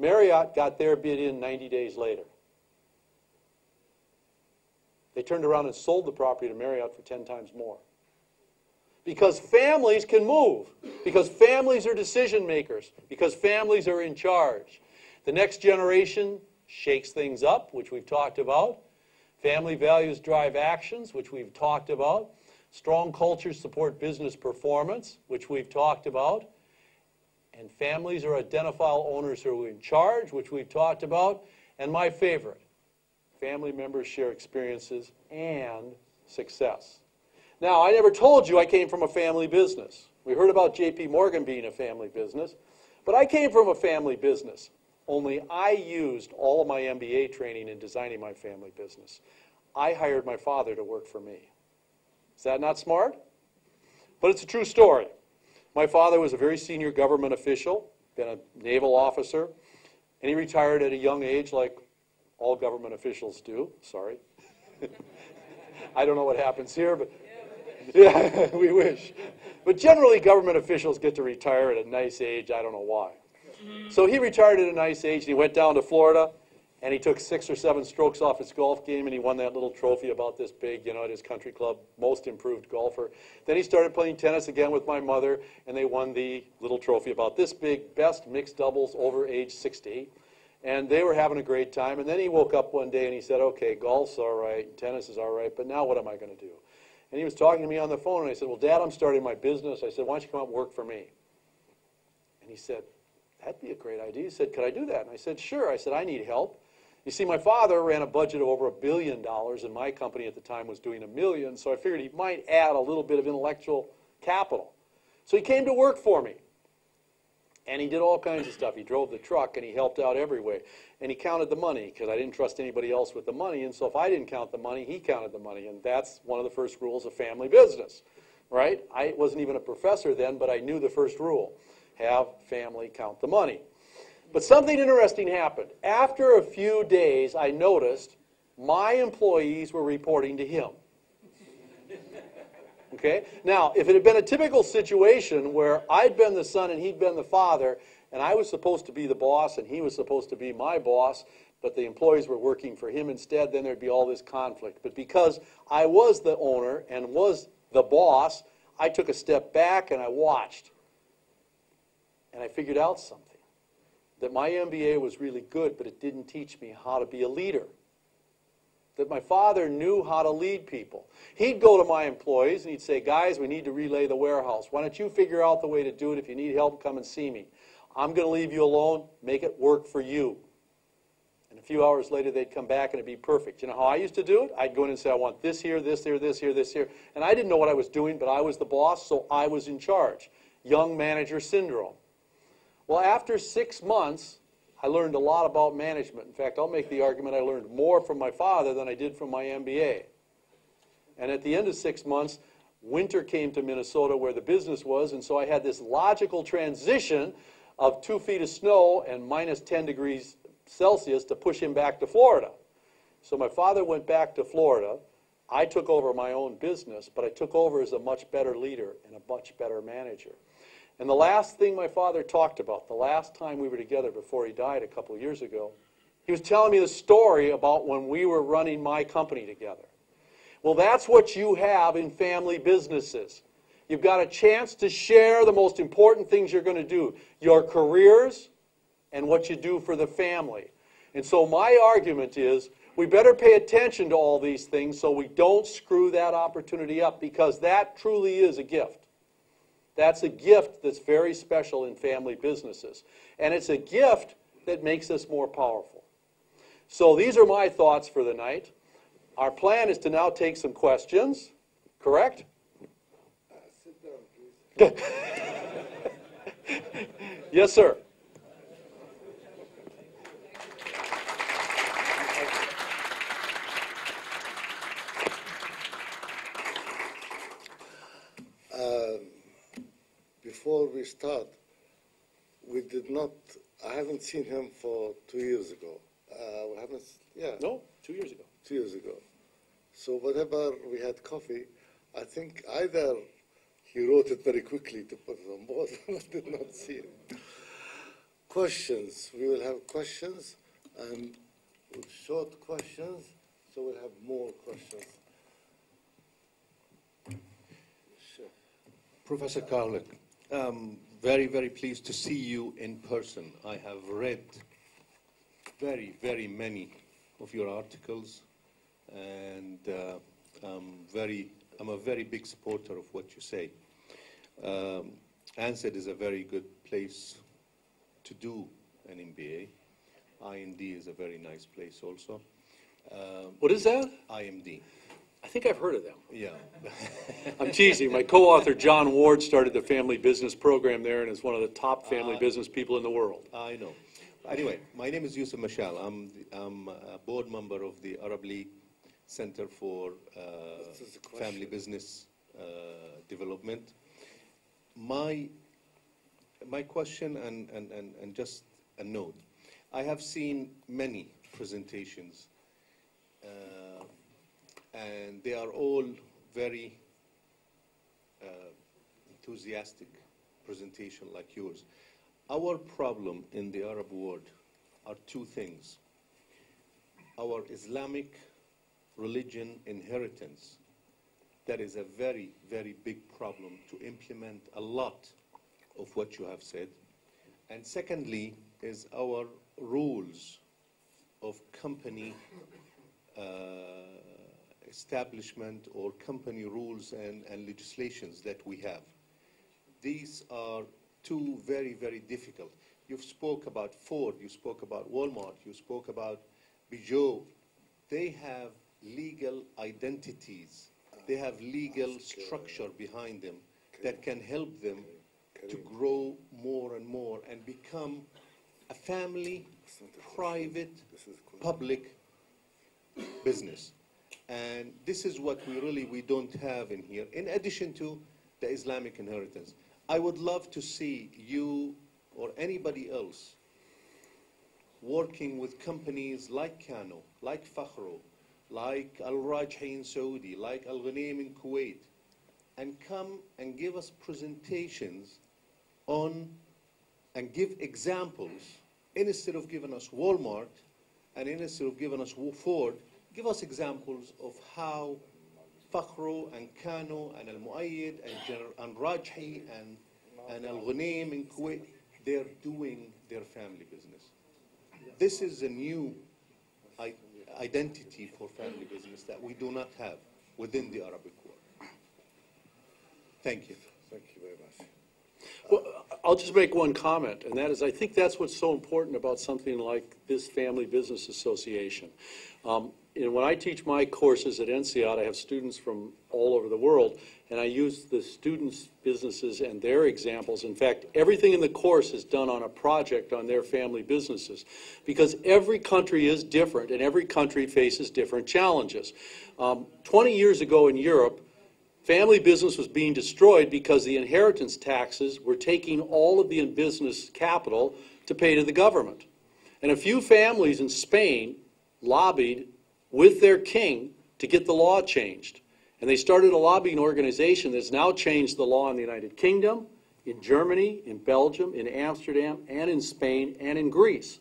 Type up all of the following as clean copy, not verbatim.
Marriott got their bid in 90 days later. They turned around and sold the property to Marriott for 10 times more. Because families can move. Because families are decision makers. Because families are in charge. The next generation shakes things up, which we've talked about. Family values drive actions, which we've talked about. Strong cultures support business performance, which we've talked about. And families are identifiable owners who are in charge, which we've talked about. And my favorite, family members share experiences and success. Now, I never told you I came from a family business. We heard about J.P. Morgan being a family business, but I came from a family business. Only I used all of my MBA training in designing my family business. I hired my father to work for me. Is that not smart? But it's a true story. My father was a very senior government official, been a naval officer, and he retired at a young age like all government officials do. Sorry. I don't know what happens here, but yeah, we wish. But generally, government officials get to retire at a nice age. I don't know why. So he retired at a nice age, and he went down to Florida, and he took 6 or 7 strokes off his golf game, and he won that little trophy about this big, you know, at his country club, most improved golfer. Then he started playing tennis again with my mother, and they won the little trophy about this big, best mixed doubles over age 60. And they were having a great time. And then he woke up one day and he said, okay, golf's all right, tennis is all right, but now what am I going to do? And he was talking to me on the phone, and I said, well, Dad, I'm starting my business. I said, why don't you come out and work for me? And he said, that'd be a great idea. He said, could I do that? And I said, sure. I said, I need help. You see, my father ran a budget of over $1 billion, and my company at the time was doing $1 million, so I figured he might add a little bit of intellectual capital. So he came to work for me. And he did all kinds of stuff. He drove the truck, and he helped out every way. And he counted the money, because I didn't trust anybody else with the money. And so if I didn't count the money, he counted the money. And that's one of the first rules of family business, right? I wasn't even a professor then, but I knew the first rule. Have family count the money. But something interesting happened. After a few days, I noticed my employees were reporting to him. Okay? Now, if it had been a typical situation where I'd been the son and he'd been the father, and I was supposed to be the boss and he was supposed to be my boss, but the employees were working for him instead, then there'd be all this conflict. But because I was the owner and was the boss, I took a step back and I watched. And I figured out something. That my MBA was really good, but it didn't teach me how to be a leader. That my father knew how to lead people. He'd go to my employees and he'd say, guys, we need to relay the warehouse. Why don't you figure out the way to do it? If you need help, come and see me. I'm going to leave you alone. Make it work for you. And a few hours later, they'd come back and it'd be perfect. You know how I used to do it? I'd go in and say, I want this here, this here, this here, this here. And I didn't know what I was doing, but I was the boss, so I was in charge. Young manager syndrome. Well, after 6 months, I learned a lot about management. In fact, I'll make the argument I learned more from my father than I did from my MBA. And at the end of 6 months, winter came to Minnesota where the business was, and so I had this logical transition of 2 feet of snow and minus 10 degrees Celsius to push him back to Florida. So my father went back to Florida. I took over my own business, but I took over as a much better leader and a much better manager. And the last thing my father talked about, the last time we were together before he died a couple of years ago, he was telling me the story about when we were running my company together. Well, that's what you have in family businesses. You've got a chance to share the most important things you're going to do, your careers and what you do for the family. And so my argument is we better pay attention to all these things so we don't screw that opportunity up, because that truly is a gift. That's a gift that's very special in family businesses. And it's a gift that makes us more powerful. So these are my thoughts for the night. Our plan is to now take some questions. Correct? Sit down, please. Yes, sir. Before we start, I haven't seen him for 2 years ago. No, 2 years ago. 2 years ago. So whenever we had coffee, I think either he wrote it very quickly to put it on board, or I did not see it. questions. We will have questions and with short questions, so we'll have more questions. Sure. Professor Karlik, very, very pleased to see you in person. I have read very, very many of your articles, and I'm a very big supporter of what you say. ANSED is a very good place to do an MBA. IMD is a very nice place also. What is that? IMD. I think I've heard of them. Yeah. I'm teasing. My co-author, John Ward, started the family business program there and is one of the top family business people in the world. I know. Anyway, my name is Yusuf Mashal. I'm a board member of the Arab League Center for Family Business Development. My question and just a note. I have seen many presentations, and they are all very enthusiastic presentation like yours. Our problem in the Arab world are two things. Our Islamic religion inheritance, that is a very, very big problem to implement a lot of what you have said. And secondly is our rules of company establishment or company rules and legislations that we have. These are two very, very difficult. You've spoke about Ford, you spoke about Walmart, you spoke about Peugeot. They have legal identities. They have legal structure behind them that can help them to grow more and more and become a family, private, public business. And this is what we don't have in here, in addition to the Islamic inheritance. I would love to see you or anybody else working with companies like Kano, like Fakhro, like Al-Rajhi in Saudi, like Al-Ghanim in Kuwait, and come and give us presentations on and give examples, instead of giving us Walmart and instead of giving us Ford, give us examples of how Fakhro and Kano and Al-Muayyid and Rajhi and Al-Ghanim in Kuwait, they're doing their family business. This is a new identity for family business that we do not have within the Arabic world. Thank you. Thank you very much. Well, I'll just make one comment, and that is I think that's what's so important about something like this Family Business Association. And when I teach my courses at INSEAD, I have students from all over the world, and I use the students' businesses and their examples. In fact, everything in the course is done on a project on their family businesses, because every country is different, and every country faces different challenges. 20 years ago in Europe, family business was being destroyed because the inheritance taxes were taking all of the business capital to pay to the government. And a few families in Spain lobbied with their king to get the law changed. And they started a lobbying organization that's now changed the law in the United Kingdom, in Germany, in Belgium, in Amsterdam, and in Spain, and in Greece.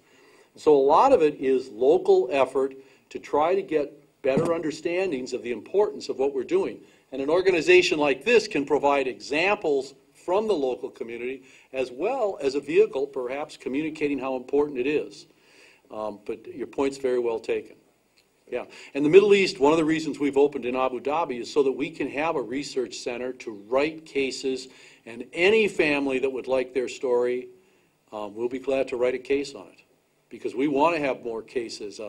So a lot of it is local effort to try to get better understandings of the importance of what we're doing. And an organization like this can provide examples from the local community, as well as a vehicle, perhaps, communicating how important it is. But your point's very well taken. Yeah, and the Middle East, one of the reasons we've opened in Abu Dhabi is so that we can have a research center to write cases, and any family that would like their story, we'll be glad to write a case on it, because we want to have more cases.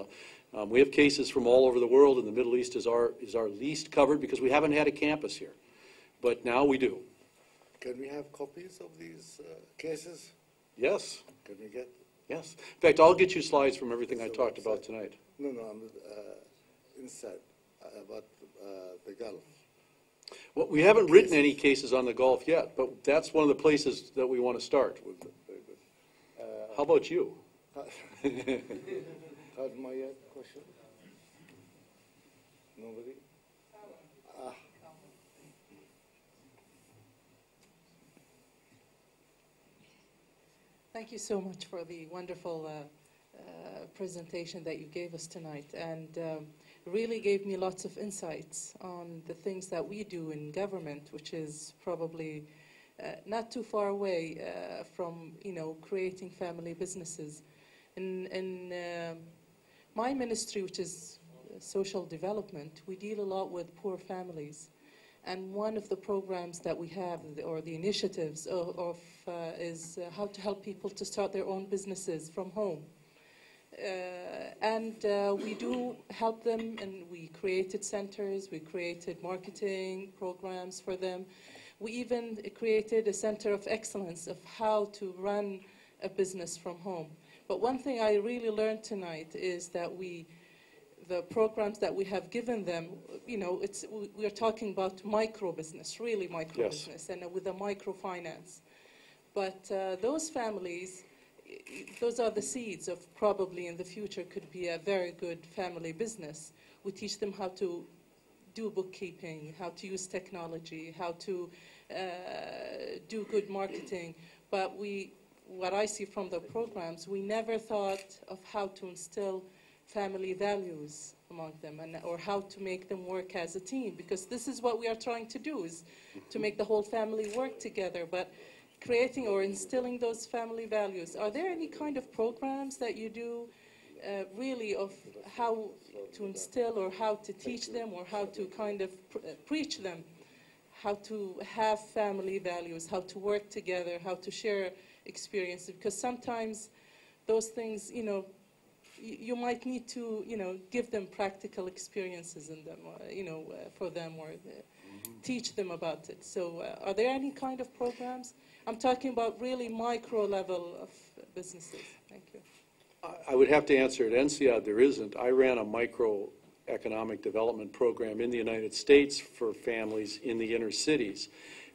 We have cases from all over the world, and the Middle East is our least covered because we haven't had a campus here, but now we do. Can we have copies of these cases? Yes. Can we get? Yes. In fact, I'll get you slides from everything I talked about tonight. No, I'm inside about the Gulf. Well, we haven't written any cases on the Gulf yet, but that's one of the places that we want to start. Very good. How about you? Had my question? Nobody? Thank you so much for the wonderful presentation that you gave us tonight, and really gave me lots of insights on the things that we do in government, which is probably not too far away from, creating family businesses. In my ministry, which is social development, we deal a lot with poor families. And one of the programs that we have, or the initiatives is how to help people to start their own businesses from home. We do help them, and we created centers, we created marketing programs for them. We even created a center of excellence of how to run a business from home. But one thing I really learned tonight is that the programs that we have given them, we are talking about micro business, really micro business, and with a microfinance. But those families, those are the seeds of probably in the future could be a very good family business. We teach them how to do bookkeeping, how to use technology, how to do good marketing. But what I see from the programs, we never thought of how to instill family values among them, or how to make them work as a team, because this is what we are trying to do, is to make the whole family work together. But creating or instilling those family values, are there any kind of programs that you do really of how to instill or how to teach them or how to kind of preach them how to have family values, how to work together, how to share experiences? Because sometimes those things, you might need to, give them practical experiences in them, for them, or teach them about it. So are there any kind of programs? I'm talking about really micro level of businesses. Thank you. I would have to answer at NCIAD, there isn't. I ran a microeconomic development program in the United States for families in the inner cities.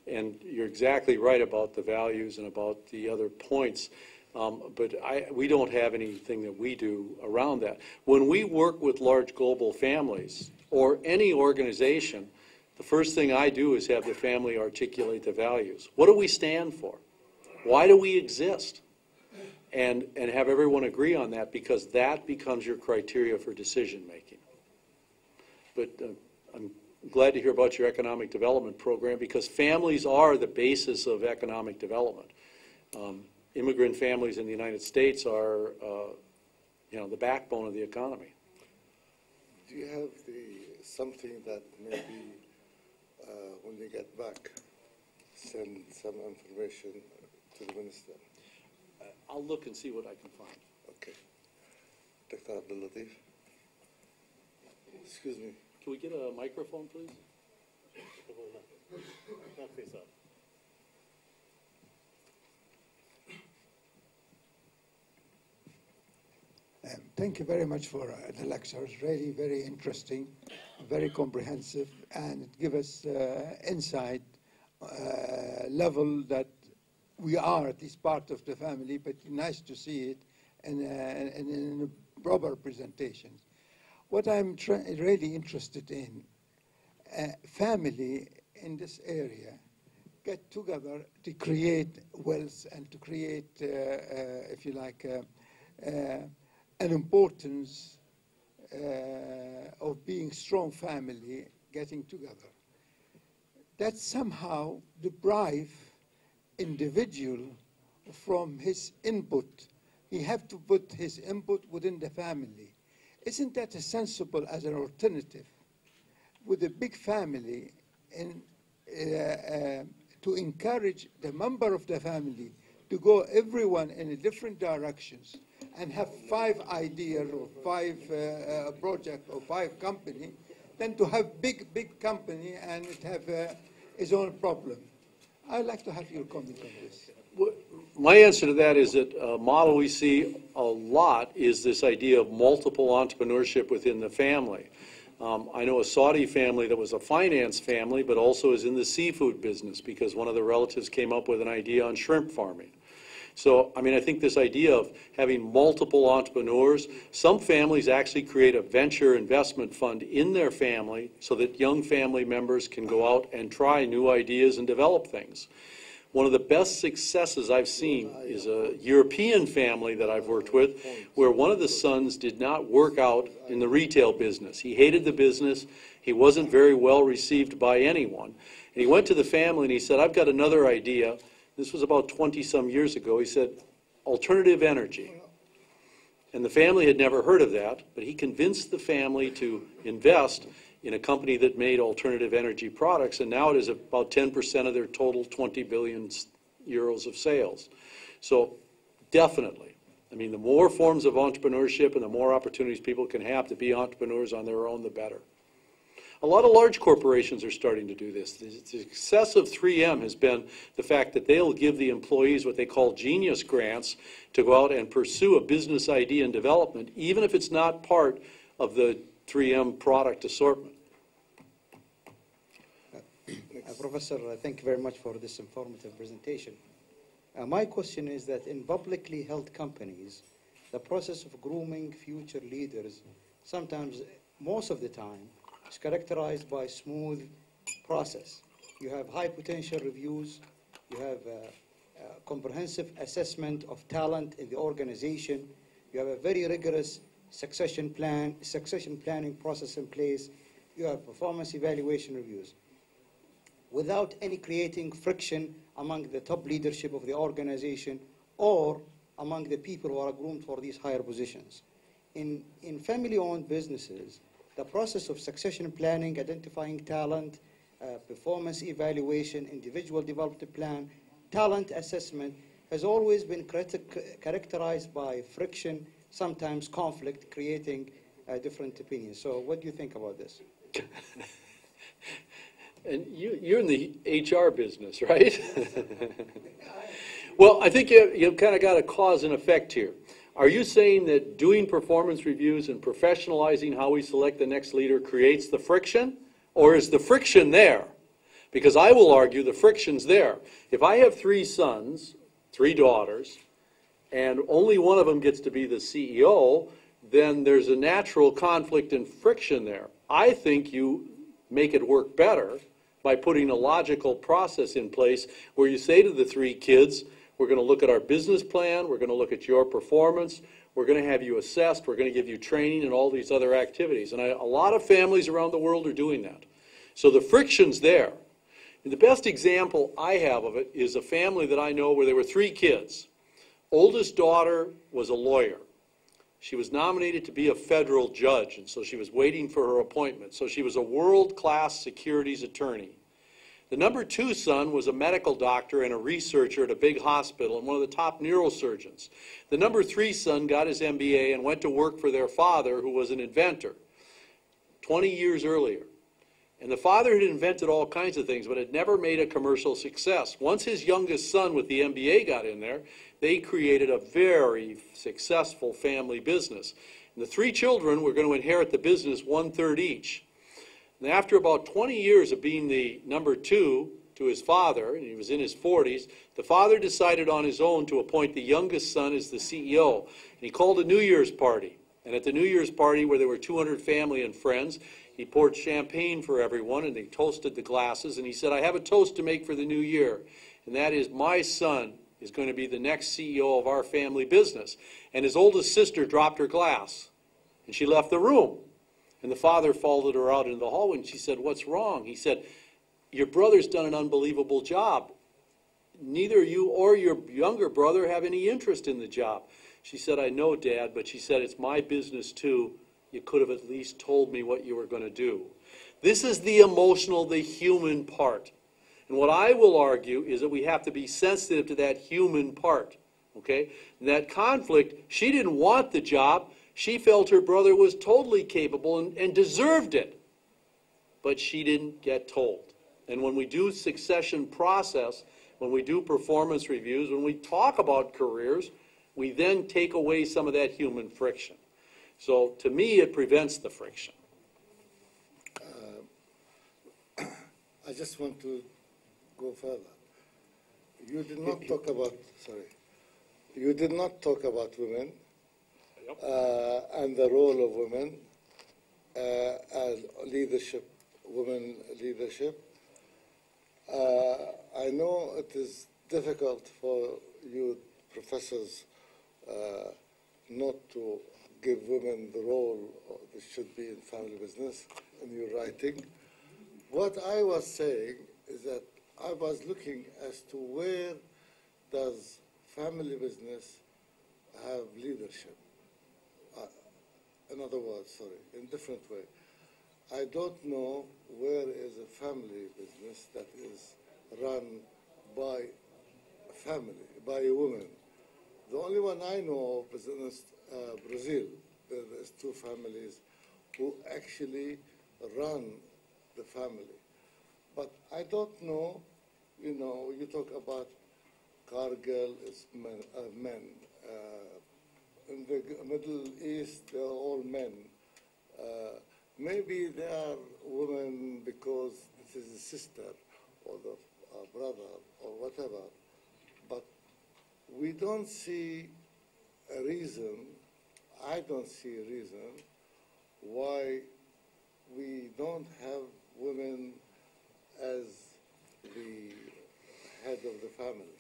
And you're exactly right about the values and about the other points. But we don't have anything that we do around that. When we work with large global families or any organization, the first thing I do is have the family articulate the values. What do we stand for? Why do we exist? And have everyone agree on that, because that becomes your criteria for decision making. But I'm glad to hear about your economic development program, because families are the basis of economic development. Immigrant families in the United States are, the backbone of the economy. Do you have something that maybe when they get back, send some information to the minister? I'll look and see what I can find. Okay. Dr. Abdul Latif. Excuse me. Can we get a microphone, please? Not face up. Thank you very much for the lecture. It's really very interesting, very comprehensive, and it gives us insight level that we are at this part of the family, but nice to see it in proper presentations. What I'm really interested in, family in this area get together to create wealth and to create, if you like, an importance of being strong family getting together. That somehow deprive individual from his input. He have to put his input within the family. Isn't that as sensible as an alternative with a big family, and to encourage the member of the family to go everyone in different directions and have 5 ideas or 5 projects or 5 company, than to have big company and it have its own problem? I'd like to have your comment on this. My answer to that is that a model we see a lot is this idea of multiple entrepreneurship within the family. I know a Saudi family that was a finance family, but also is in the seafood business because one of the relatives came up with an idea on shrimp farming. So, I think this idea of having multiple entrepreneurs, some families actually create a venture investment fund in their family so that young family members can go out and try new ideas and develop things. One of the best successes I've seen is a European family that I've worked with where one of the sons did not work out in the retail business. He hated the business. He wasn't very well received by anyone. And he went to the family and he said, I've got another idea. This was about 20-some years ago. He said, alternative energy. And the family had never heard of that, but he convinced the family to invest in a company that made alternative energy products, and now it is about 10% of their total 20 billion euros of sales. So definitely, I mean, the more forms of entrepreneurship and the more opportunities people can have to be entrepreneurs on their own, the better. A lot of large corporations are starting to do this. The success of 3M has been the fact that they'll give the employees what they call genius grants to go out and pursue a business idea and development, even if it's not part of the 3M product assortment. Professor, thank you very much for this informative presentation. My question is that in publicly held companies, the process of grooming future leaders, sometimes, most of the time, is characterized by smooth process. You have high potential reviews, you have a comprehensive assessment of talent in the organization, you have a very rigorous succession planning process in place, you have performance evaluation reviews, without any creating friction among the top leadership of the organization or among the people who are groomed for these higher positions. In family-owned businesses, the process of succession planning, identifying talent, performance evaluation, individual development plan, talent assessment has always been characterized by friction, sometimes conflict, creating different opinions. So what do you think about this? And you're in the HR business, right? Well, I think you've kind of got a cause and effect here. Are you saying that doing performance reviews and professionalizing how we select the next leader creates the friction? Or is the friction there? Because I will argue the friction's there. If I have 3 sons, 3 daughters, and only one of them gets to be the CEO, then there's a natural conflict and friction there. I think you make it work better by putting a logical process in place where you say to the 3 kids, we're going to look at our business plan, we're going to look at your performance, we're going to have you assessed, we're going to give you training and all these other activities. And a lot of families around the world are doing that. So the friction's there. And the best example I have of it is a family that I know where there were 3 kids. Oldest daughter was a lawyer. She was nominated to be a federal judge, and so she was waiting for her appointment. So she was a world-class securities attorney. The number 2 son was a medical doctor and a researcher at a big hospital and one of the top neurosurgeons. The number 3 son got his MBA and went to work for their father, who was an inventor, 20 years earlier. And the father had invented all kinds of things, but had never made a commercial success. Once his youngest son with the MBA got in there, they created a very successful family business. And the 3 children were going to inherit the business 1/3 each. And after about 20 years of being the number 2 to his father, and he was in his 40s, the father decided on his own to appoint the youngest son as the CEO. And he called a New Year's party. And at the New Year's party, where there were 200 family and friends, he poured champagne for everyone, and they toasted the glasses. And he said, I have a toast to make for the new year, and that is my son is going to be the next CEO of our family business. And his oldest sister dropped her glass, and she left the room. And the father followed her out into the hallway, and she said, what's wrong? He said, your brother's done an unbelievable job. Neither you or your younger brother have any interest in the job. She said, I know, Dad, but she said, it's my business too. You could have at least told me what you were going to do. This is the emotional, the human part. And what I will argue is that we have to be sensitive to that human part. Okay? And that conflict, she didn't want the job. She felt her brother was totally capable and deserved it. But she didn't get told. And when we do succession process, when we do performance reviews, when we talk about careers, we then take away some of that human friction. So to me, it prevents the friction. I just want to go further. You did not talk about, you did not talk about women and the role of women as women leadership. I know it is difficult for you professors not to give women the role that should be in family business in your writing. What I was saying is that I was looking as to where does family business have leadership. In other words, sorry, in a different way. I don't know where is a family business that is run by a family, by a woman. The only one I know of is in Brazil. There's two families who actually run the family. But I don't know, you know, you talk about Cargill is men. In the Middle East, they're all men. Maybe they are women because this is a sister or the brother or whatever. But we don't see a reason, I don't see a reason why we don't have women as the head of the family.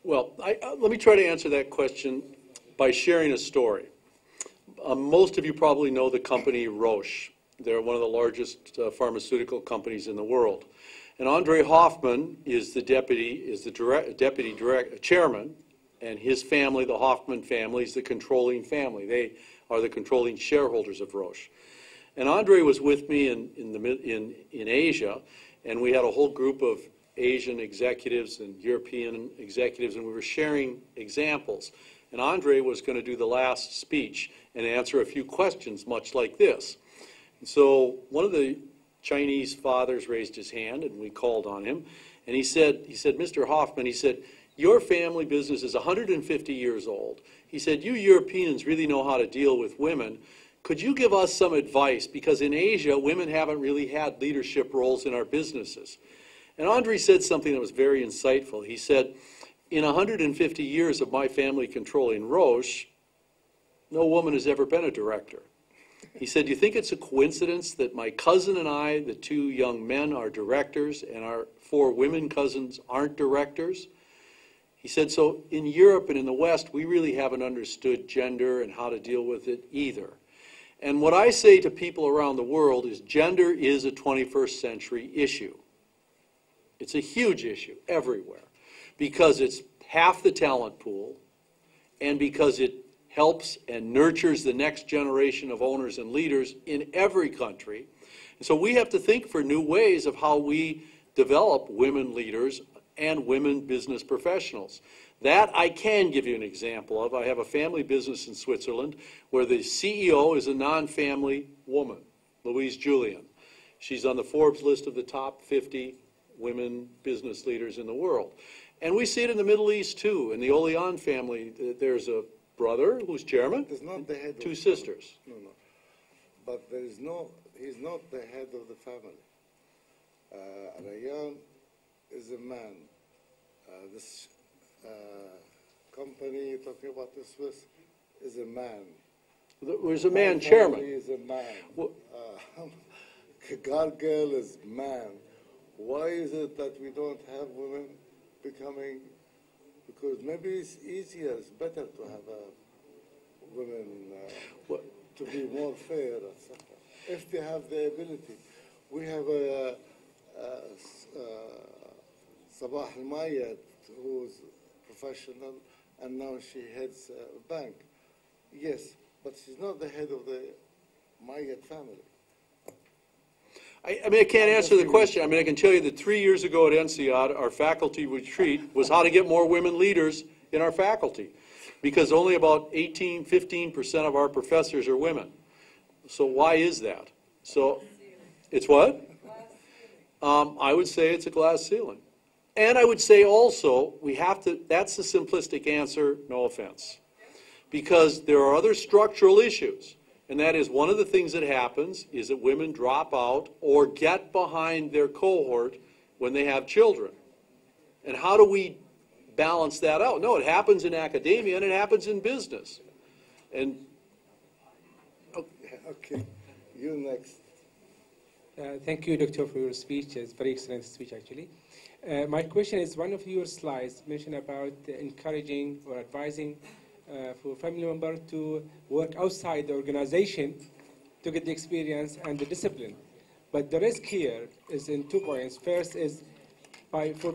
Well, let me try to answer that question by sharing a story. Most of you probably know the company Roche. They're one of the largest pharmaceutical companies in the world. And Andre Hoffman is the deputy chairman, and his family, the Hoffman family, is the controlling family. They are the controlling shareholders of Roche. And Andre was with me in Asia, and we had a whole group of Asian executives and European executives, and we were sharing examples. And Andre was going to do the last speech and answer a few questions much like this. And so one of the Chinese fathers raised his hand, and we called on him. And he said, Mr. Hoffman, he said, your family business is 150 years old. He said, you Europeans really know how to deal with women. Could you give us some advice? Because in Asia, women haven't really had leadership roles in our businesses. And Andre said something that was very insightful. He said, in 150 years of my family controlling Roche, no woman has ever been a director. He said, do you think it's a coincidence that my cousin and I, the two young men, are directors and our 4 women cousins aren't directors? He said, so in Europe and in the West, we really haven't understood gender and how to deal with it either. And what I say to people around the world is gender is a 21st century issue. It's a huge issue everywhere because it's half the talent pool and because it helps and nurtures the next generation of owners and leaders in every country. And so we have to think for new ways of how we develop women leaders and women business professionals. That I can give you an example of. I have a family business in Switzerland where the CEO is a non-family woman, Louise Julian. She's on the Forbes list of the top 50 women business leaders in the world. And we see it in the Middle East too. In the Oleon family, there's a brother who's chairman, He's not the head 2 of sisters. No. But there is no, he's not the head of the family. Rayyan is a man. This company you're talking about, the Swiss, is a man. There's a man My chairman. family is a man. Well- Gargill is man. Why is it that we don't have women becoming, because maybe it's easier, it's better to have women to be more fair, etc. If they have the ability. We have Sabah Al-Mayed, who's professional, and now she heads a bank. Yes, but she's not the head of the Mayed family. I mean, I can't answer the question. I mean, I can tell you that 3 years ago at NCIAD, our faculty retreat was how to get more women leaders in our faculty, because only about 15% of our professors are women. So why is that? So it's what? I would say it's a glass ceiling. And I would say also, we have to, that's the simplistic answer, no offense. Because there are other structural issues. And that is one of the things that happens is that women drop out or get behind their cohort when they have children. And how do we balance that out? No, it happens in academia and it happens in business. And Okay, you next. Thank you, Doctor, for your speech. It's a very excellent speech, actually. My question is, one of your slides mentioned about encouraging or advising for family member to work outside the organization to get the experience and the discipline. But the risk here is in 2 points. First is for